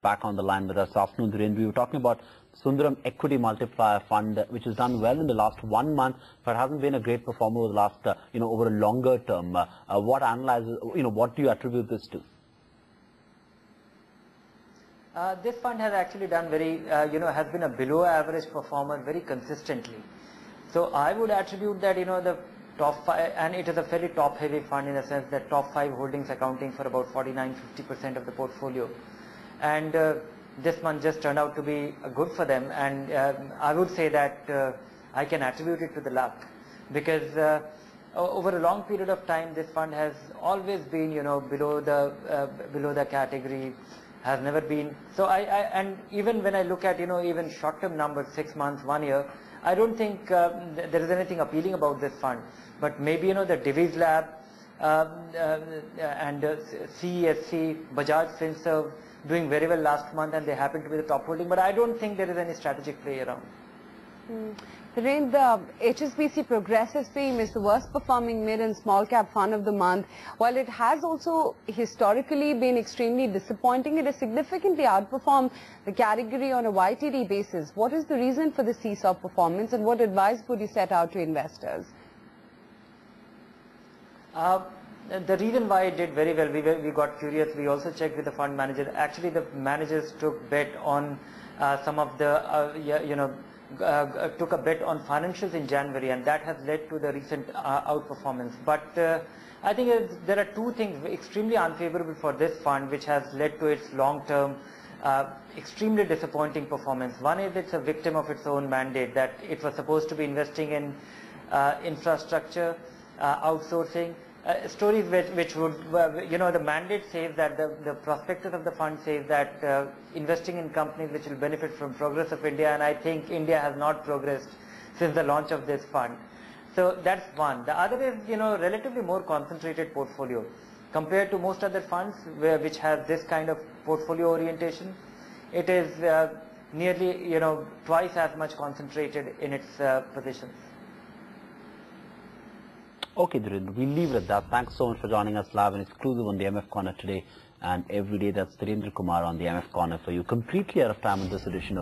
Back on the line with us afternoon, Dhirendra. We were talking about Sundaram Equity Multiplier Fund, which has done well in the last 1 month, but hasn't been a great performer over the last, over a longer term. What analyzes, what do you attribute this to? This fund has actually done very, has been a below average performer very consistently. So I would attribute that, the top 5, and it is a very top heavy fund in the sense that top 5 holdings accounting for about 49–50% of the portfolio. And this month just turned out to be good for them, and I would say that I can attribute it to the luck, because over a long period of time this fund has always been below the category, has never been. So and even when I look at even short-term numbers, 6 months, 1 year, I don't think there is anything appealing about this fund. But maybe the Divi's Lab and CESC, Bajaj Finserv doing very well last month, and they happen to be the top holding, but I don't think there is any strategic play around. The HSBC Progressive Scheme is the worst performing mid and small cap fund of the month. While it has also historically been extremely disappointing, it has significantly outperformed the category on a YTD basis. What is the reason for the seesaw performance, and what advice would you set out to investors? The reason why it did very well, we got curious. We also checked with the fund manager. Actually, the managers took bet on some of the, took a bet on financials in January, and that has led to the recent outperformance. But I think there are two things extremely unfavorable for this fund, which has led to its long-term extremely disappointing performance. One is it's a victim of its own mandate, that it was supposed to be investing in infrastructure, outsourcing. Stories which would, the mandate says that the prospectus of the fund says that investing in companies which will benefit from progress of India, and I think India has not progressed since the launch of this fund. So that's one. The other is, relatively more concentrated portfolio compared to most other funds which have this kind of portfolio orientation. It is nearly, twice as much concentrated in its positions. Okay, Dhirendra, we'll leave it at that. Thanks so much for joining us live and exclusive on the MF Corner today and every day. That's Dhirendra Kumar on the MF Corner for you. Completely out of time on this edition of